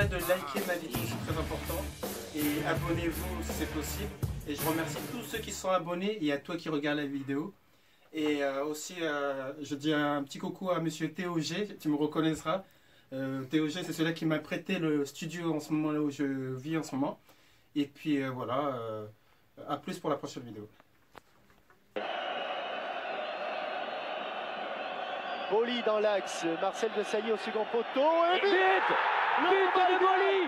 de liker ma vidéo, c'est très important. Et abonnez-vous si c'est possible. Et je remercie tous ceux qui sont abonnés et à toi qui regarde la vidéo. Et aussi, je dis un petit coucou à monsieur TOG, tu me reconnaîtras. TOG, c'est celui qui m'a prêté le studio en ce moment là où je vis en ce moment. Et puis voilà, à plus pour la prochaine vidéo. Boli dans l'axe, Marcel Desailly au second poteau et but de Boli.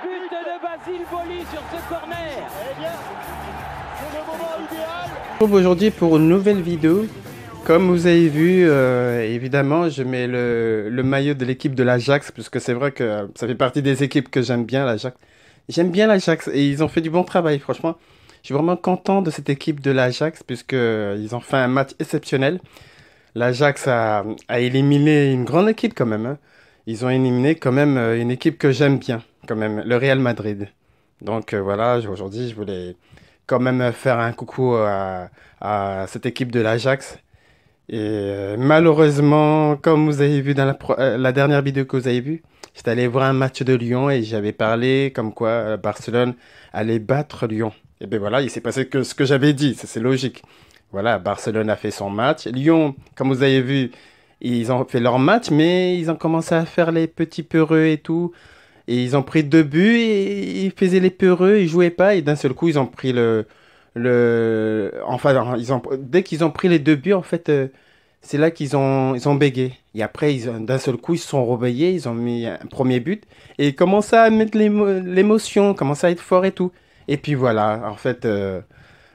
But de Basile Boli sur ce corner. Eh bien, c'est le moment idéal. Je me retrouve aujourd'hui pour une nouvelle vidéo. Comme vous avez vu, évidemment, je mets le maillot de l'équipe de l'Ajax, puisque c'est vrai que ça fait partie des équipes que j'aime bien, l'Ajax. J'aime bien l'Ajax et ils ont fait du bon travail, franchement. Je suis vraiment content de cette équipe de l'Ajax, puisqu'ils ont fait un match exceptionnel. L'Ajax a éliminé une grande équipe quand même, hein. Ils ont éliminé quand même une équipe que j'aime bien, quand même, le Real Madrid. Donc voilà, aujourd'hui, je voulais quand même faire un coucou à cette équipe de l'Ajax. Et malheureusement, comme vous avez vu dans la dernière vidéo que vous avez vue, j'étais allé voir un match de Lyon et j'avais parlé comme quoi Barcelone allait battre Lyon. Et bien voilà, il s'est passé que ce que j'avais dit, c'est logique. Voilà, Barcelone a fait son match. Lyon, comme vous avez vu, ils ont fait leur match, mais ils ont commencé à faire les petits peureux et tout. Et ils ont pris 2 buts et ils faisaient les peureux, ils jouaient pas. Et d'un seul coup, ils ont pris enfin, dès qu'ils ont pris les 2 buts, en fait, c'est là qu'ils ont bégayé. Et après, d'un seul coup, ils se sont réveillés, ils ont mis un premier but. Et ils commençaient à mettre l'émotion, commençaient à être forts et tout. Et puis voilà, en fait...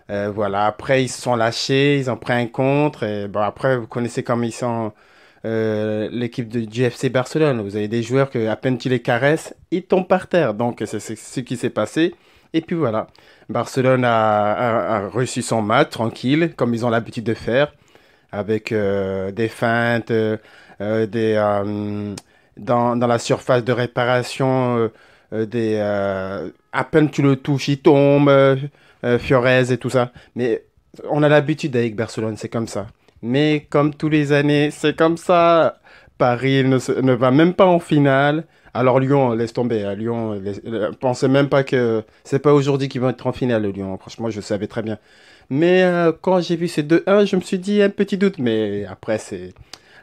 voilà, après ils se sont lâchés, ils ont pris un contre. Et bon, après, vous connaissez comment ils sont, l'équipe du FC Barcelone. Vous avez des joueurs que à peine tu les caresses, ils tombent par terre. Donc c'est ce qui s'est passé. Et puis voilà, Barcelone a réussi son match tranquille, comme ils ont l'habitude de faire, avec des feintes, dans la surface de réparation, à peine tu le touches, il tombe. Fiorez et tout ça. Mais on a l'habitude avec Barcelone, c'est comme ça. Mais comme tous les années, c'est comme ça. Paris ne va même pas en finale. Alors Lyon, laisse tomber. À Lyon, pensez même pas que... C'est pas aujourd'hui qu'ils vont être en finale, le Lyon. Franchement, je savais très bien. Mais quand j'ai vu ces 2-1, je me suis dit un petit doute. Mais après,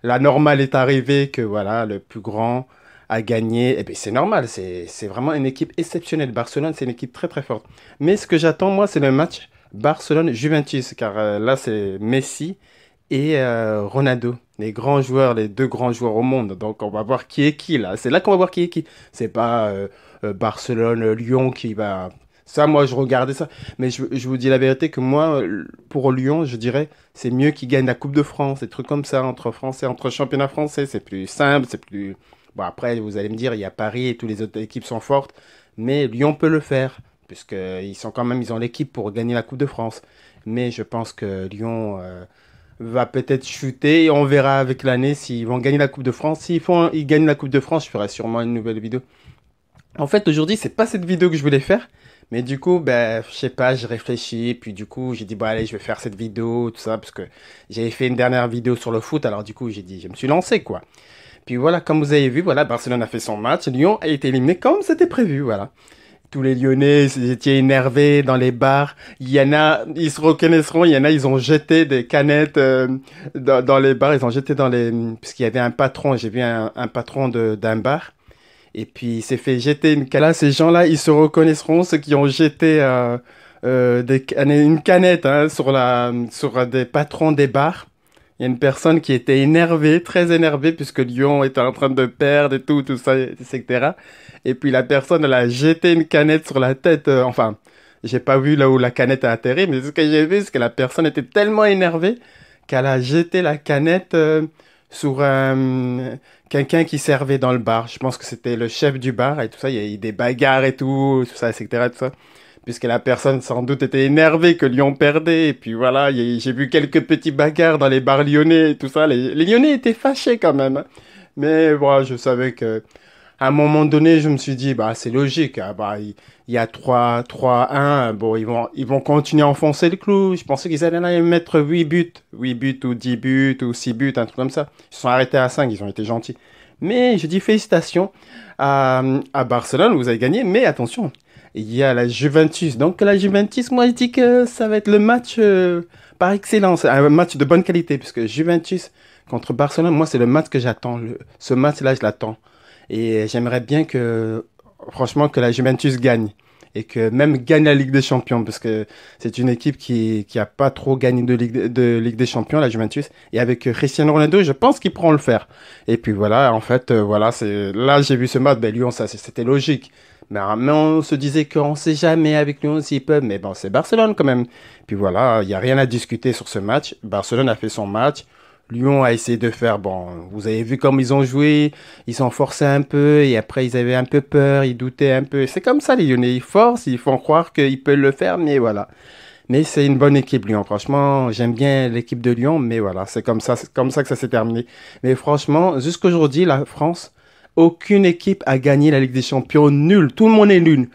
la normale est arrivée que voilà, le plus grand a gagné. Et bien c'est normal, c'est vraiment une équipe exceptionnelle. Barcelone, c'est une équipe très très forte. Mais ce que j'attends, moi, c'est le match Barcelone-Juventus, car là, c'est Messi et Ronaldo, les grands joueurs, les 2 grands joueurs au monde. Donc on va voir qui est qui, là. C'est là qu'on va voir qui est qui. C'est pas Barcelone-Lyon qui va... Ça, moi, je regardais ça. Mais je vous dis la vérité que moi, pour Lyon, je dirais, c'est mieux qu'ils gagnent la Coupe de France, des trucs comme ça, entre Français, entre championnats français. C'est plus simple, c'est plus... Bon, après, vous allez me dire, il y a Paris et toutes les autres équipes sont fortes, mais Lyon peut le faire, puisqu'ils sont quand même, ils ont l'équipe pour gagner la Coupe de France. Mais je pense que Lyon va peut-être chuter et on verra avec l'année s'ils vont gagner la Coupe de France. S'ils gagnent la Coupe de France, je ferai sûrement une nouvelle vidéo. En fait, aujourd'hui, c'est pas cette vidéo que je voulais faire, mais du coup, ben, je sais pas, j'ai réfléchi, puis du coup, j'ai dit, bon, allez, je vais faire cette vidéo, tout ça, parce que j'avais fait une dernière vidéo sur le foot, alors du coup, j'ai dit, je me suis lancé, quoi. Puis voilà, comme vous avez vu, voilà, Barcelone a fait son match. Lyon a été éliminé comme c'était prévu, voilà. Tous les Lyonnais, ils étaient énervés dans les bars. Il y en a, ils se reconnaîtront, il y en a, ils ont jeté des canettes dans les bars. Ils ont jeté puisqu'il y avait un patron, j'ai vu un patron d'un bar. Et puis il s'est fait jeter une canette. Là, ces gens-là, ils se reconnaîtront, ceux qui ont jeté une canette hein, sur des patrons des bars. Il y a une personne qui était énervée, très énervée, puisque Lyon était en train de perdre et tout ça, etc. Et puis la personne, elle a jeté une canette sur la tête. Enfin, j'ai pas vu là où la canette a atterri, mais ce que j'ai vu, c'est que la personne était tellement énervée qu'elle a jeté la canette sur quelqu'un qui servait dans le bar. Je pense que c'était le chef du bar et tout ça. Il y a eu des bagarres et tout ça, etc. Tout ça. Puisque la personne sans doute était énervée que Lyon perdait. Et puis voilà, j'ai vu quelques petits bagarres dans les bars lyonnais et tout ça. Les Lyonnais étaient fâchés quand même. Mais voilà, je savais que à un moment donné, je me suis dit, bah c'est logique. Hein, bah, il y a 3-1. Bon, ils vont continuer à enfoncer le clou. Je pensais qu'ils allaient mettre 8 buts. 8 buts ou 10 buts ou 6 buts, un truc comme ça. Ils se sont arrêtés à 5, ils ont été gentils. Mais je dis félicitations à Barcelone, vous avez gagné. Mais attention, il y a la Juventus. Donc la Juventus, moi je dis que ça va être le match par excellence, un match de bonne qualité, puisque Juventus contre Barcelone, moi c'est le match que j'attends. Ce match-là, je l'attends. Et j'aimerais bien que, franchement, que la Juventus gagne. Et que même gagne la Ligue des Champions, parce que c'est une équipe qui a pas trop gagné de Ligue des Champions, la Juventus. Et avec Cristiano Ronaldo, je pense qu'ils pourront le faire. Et puis voilà, en fait, voilà, là j'ai vu ce match, ben Lyon, ça c'était logique. Mais on se disait qu'on sait jamais avec Lyon s'ils peuvent, mais bon, c'est Barcelone quand même. Puis voilà, il y a rien à discuter sur ce match. Barcelone a fait son match. Lyon a essayé de faire, bon, vous avez vu comme ils ont joué, ils sont forcés un peu, et après ils avaient un peu peur, ils doutaient un peu. C'est comme ça, les Lyonnais, ils forcent, ils font croire qu'ils peuvent le faire, mais voilà. Mais c'est une bonne équipe, Lyon. Franchement, j'aime bien l'équipe de Lyon, mais voilà, c'est comme ça que ça s'est terminé. Mais franchement, jusqu'aujourd'hui, la France, aucune équipe a gagné la Ligue des Champions, nul. Tout le monde est nul.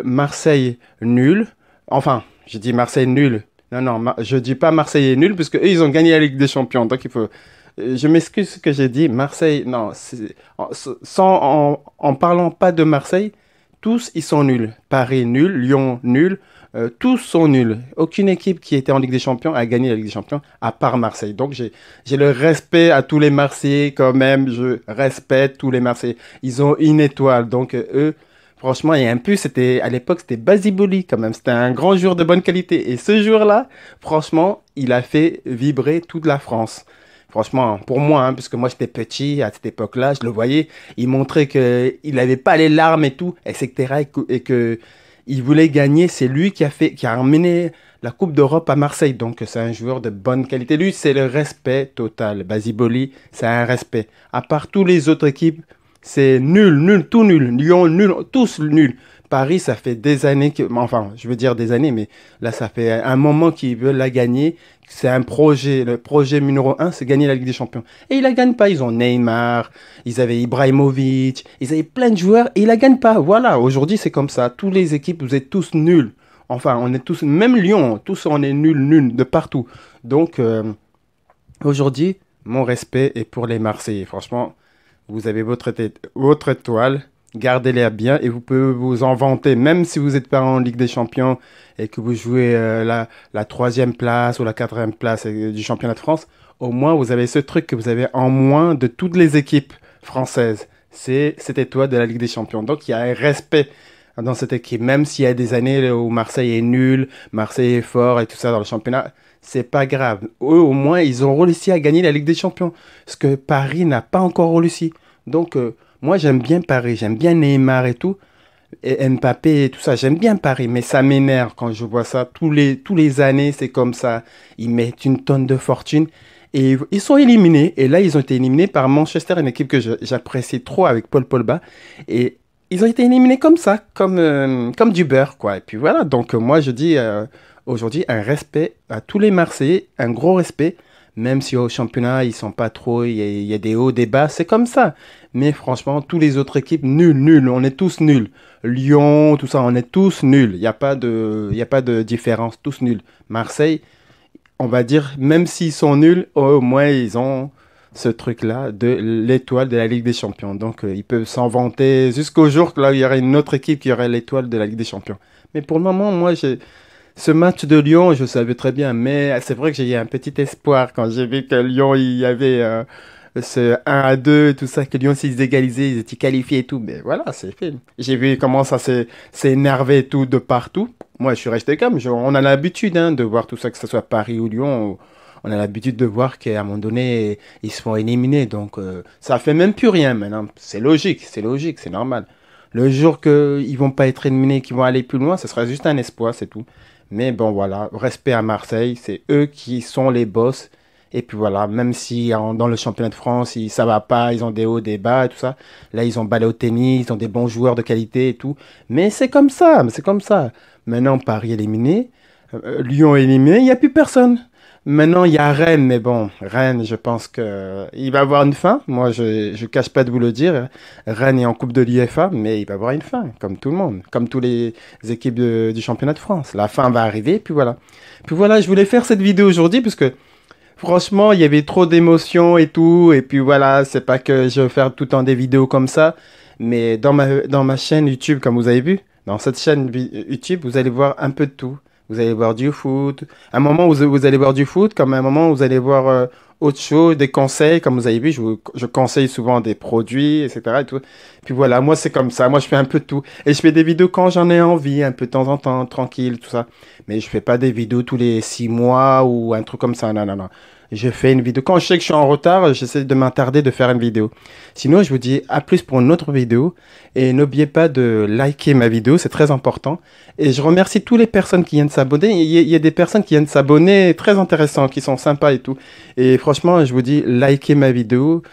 Marseille, nul. Enfin, j'ai dit Marseille, nul. Non, non, je dis pas Marseille est nul, parce que eux, ils ont gagné la Ligue des Champions. Donc, il faut. Je m'excuse ce que j'ai dit. Marseille, non. En parlant pas de Marseille, tous, ils sont nuls. Paris, nul. Lyon, nul. Tous sont nuls. Aucune équipe qui était en Ligue des Champions a gagné la Ligue des Champions, à part Marseille. Donc, j'ai le respect à tous les Marseillais quand même. Je respecte tous les Marseillais. Ils ont une étoile. Donc, eux. Franchement, et un peu, à l'époque, c'était Basiboli quand même. C'était un grand joueur de bonne qualité. Et ce jour-là, franchement, il a fait vibrer toute la France. Franchement, pour moi, hein, puisque moi j'étais petit à cette époque-là, je le voyais, il montrait qu'il n'avait pas les larmes et tout, etc. Et que il voulait gagner. C'est lui qui a emmené la Coupe d'Europe à Marseille. Donc c'est un joueur de bonne qualité. Lui, c'est le respect total. Basiboli, c'est un respect. À part tous les autres équipes, c'est nul, nul, tout nul. Lyon, nul, tous nuls. Paris, ça fait des années enfin, je veux dire des années, mais là, ça fait un moment qu'ils veulent la gagner. C'est un projet. Le projet numéro un, c'est gagner la Ligue des Champions. Et ils la gagnent pas. Ils ont Neymar, ils avaient Ibrahimovic, ils avaient plein de joueurs et ils la gagnent pas. Voilà, aujourd'hui, c'est comme ça. Toutes les équipes, vous êtes tous nuls. Enfin, on est tous, même Lyon, tous on est nuls, nuls, de partout. Donc, aujourd'hui, mon respect est pour les Marseillais. Franchement, vous avez votre étoile. Gardez-les bien et vous pouvez vous en vanter, même si vous n'êtes pas en Ligue des Champions et que vous jouez la troisième place ou la quatrième place du championnat de France. Au moins, vous avez ce truc que vous avez en moins de toutes les équipes françaises. C'est cette étoile de la Ligue des Champions. Donc, il y a un respect dans cette équipe. Même s'il y a des années où Marseille est nul, Marseille est fort et tout ça dans le championnat, c'est pas grave. Eux, au moins, ils ont réussi à gagner la Ligue des Champions. Ce que Paris n'a pas encore réussi. Donc, moi, j'aime bien Paris, j'aime bien Neymar et tout, et Mbappé et tout ça, j'aime bien Paris, mais ça m'énerve quand je vois ça. Tous les années, c'est comme ça. Ils mettent une tonne de fortune et ils sont éliminés. Et là, ils ont été éliminés par Manchester, une équipe que j'apprécie trop avec Paul Pogba. Et ils ont été éliminés comme ça, comme du beurre, quoi. Et puis voilà, donc moi, je dis aujourd'hui un respect à tous les Marseillais, un gros respect. Même si au championnat, ils sont pas trop, il y a des hauts, des bas, c'est comme ça. Mais franchement, tous les autres équipes, nuls, nuls, on est tous nuls. Lyon, tout ça, on est tous nuls. Il y a pas de différence, tous nuls. Marseille, on va dire, même s'ils sont nuls, au moins ils ont ce truc-là de l'étoile de la Ligue des Champions. Donc, ils peuvent s'en vanter jusqu'au jour que là, il y aurait une autre équipe qui aurait l'étoile de la Ligue des Champions. Mais pour le moment, moi, ce match de Lyon, je savais très bien, mais c'est vrai que j'ai eu un petit espoir quand j'ai vu que Lyon, il y avait ce 1-2, tout ça, que Lyon s'ils égalisaient, ils étaient qualifiés et tout. Mais voilà, c'est fait. J'ai vu comment ça s'est énervé et tout de partout. Moi, je suis resté calme. On a l'habitude hein, de voir tout ça, que ce soit Paris ou Lyon. On a l'habitude de voir qu'à un moment donné, ils se font éliminer. Donc, ça fait même plus rien maintenant. C'est logique, c'est normal. Le jour qu'ils vont pas être éliminés, qu'ils vont aller plus loin, ce sera juste un espoir, c'est tout. Mais bon, voilà, respect à Marseille, c'est eux qui sont les boss. Et puis voilà, même si dans le championnat de France, ça va pas, ils ont des hauts, des bas et tout ça. Là, ils ont Balotelli, ils ont des bons joueurs de qualité et tout. Mais c'est comme ça, c'est comme ça. Maintenant, Paris éliminé, Lyon éliminé, il n'y a plus personne. Maintenant, il y a Rennes, mais bon, Rennes, je pense que il va avoir une fin. Moi, je cache pas de vous le dire. Rennes est en Coupe de l'UEFA, mais il va avoir une fin, comme tout le monde, comme tous les équipes du championnat de France. La fin va arriver, puis voilà. Puis voilà, je voulais faire cette vidéo aujourd'hui, parce que franchement, il y avait trop d'émotions et tout. Et puis voilà, c'est pas que je vais faire tout le temps des vidéos comme ça. Mais dans ma chaîne YouTube, comme vous avez vu, dans cette chaîne YouTube, vous allez voir un peu de tout. Vous allez voir du foot. Un moment où vous allez voir du foot, comme un moment où vous allez voir autre chose, des conseils. Comme vous avez vu, je conseille souvent des produits, etc. Et tout. Puis voilà, moi c'est comme ça. Moi je fais un peu de tout. Et je fais des vidéos quand j'en ai envie, un peu de temps en temps, tranquille, tout ça. Mais je fais pas des vidéos tous les 6 mois ou un truc comme ça. Non, non, non. Je fais une vidéo. Quand je sais que je suis en retard, j'essaie de m'attarder de faire une vidéo. Sinon, je vous dis à plus pour une autre vidéo. Et n'oubliez pas de liker ma vidéo, c'est très important. Et je remercie toutes les personnes qui viennent s'abonner. Il y a des personnes qui viennent s'abonner, très intéressants, qui sont sympas et tout. Et franchement, je vous dis, likez ma vidéo.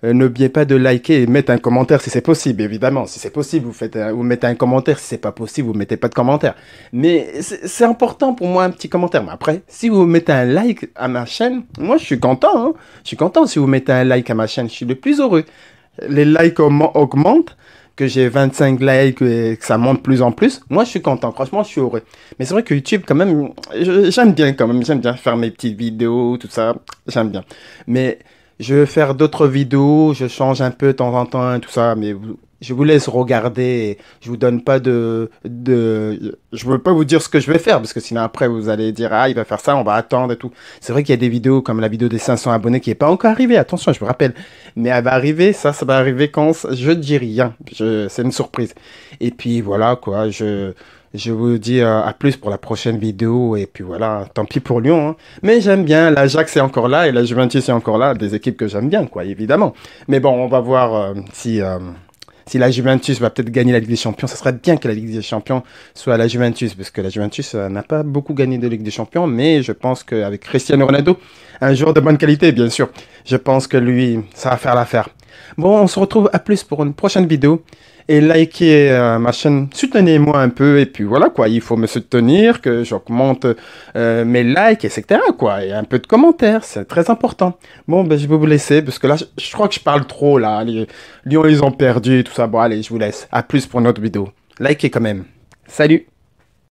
N'oubliez pas de liker et mettre un commentaire si c'est possible, évidemment. Si c'est possible, vous mettez un commentaire. Si c'est pas possible, vous mettez pas de commentaire. Mais c'est important pour moi un petit commentaire. Mais après, si vous mettez un like à ma chaîne, moi je suis content. Hein. Je suis content si vous mettez un like à ma chaîne. Je suis le plus heureux. Les likes augmentent, que j'ai 25 likes et que ça monte plus en plus. Moi je suis content. Franchement, je suis heureux. Mais c'est vrai que YouTube, quand même, j'aime bien quand même. J'aime bien faire mes petites vidéos, tout ça. J'aime bien. Mais je vais faire d'autres vidéos, je change un peu de temps en temps, tout ça, mais je vous laisse regarder. Je vous donne pas je veux pas vous dire ce que je vais faire, parce que sinon après vous allez dire, ah, il va faire ça, on va attendre et tout. C'est vrai qu'il y a des vidéos comme la vidéo des 500 abonnés qui est pas encore arrivée, attention, je vous rappelle. Mais elle va arriver, ça va arriver quand je dis rien. C'est une surprise. Et puis voilà, quoi, je vous dis à plus pour la prochaine vidéo. Et puis voilà, tant pis pour Lyon. Hein. Mais j'aime bien. L'Ajax est encore là et la Juventus est encore là. Des équipes que j'aime bien, quoi, évidemment. Mais bon, on va voir si la Juventus va peut-être gagner la Ligue des Champions. Ça serait bien que la Ligue des Champions soit la Juventus. Parce que la Juventus n'a pas beaucoup gagné de Ligue des Champions. Mais je pense qu'avec Cristiano Ronaldo, un joueur de bonne qualité, bien sûr. Je pense que lui, ça va faire l'affaire. Bon, on se retrouve à plus pour une prochaine vidéo. Et likez ma chaîne, soutenez-moi un peu, et puis voilà quoi, il faut me soutenir, que j'augmente mes likes, etc. quoi, et un peu de commentaires, c'est très important. Bon, ben je vais vous laisser, parce que là, je crois que je parle trop là, les Lyon ils ont perdu, tout ça, bon allez, je vous laisse, à plus pour une autre vidéo. Likez quand même, salut!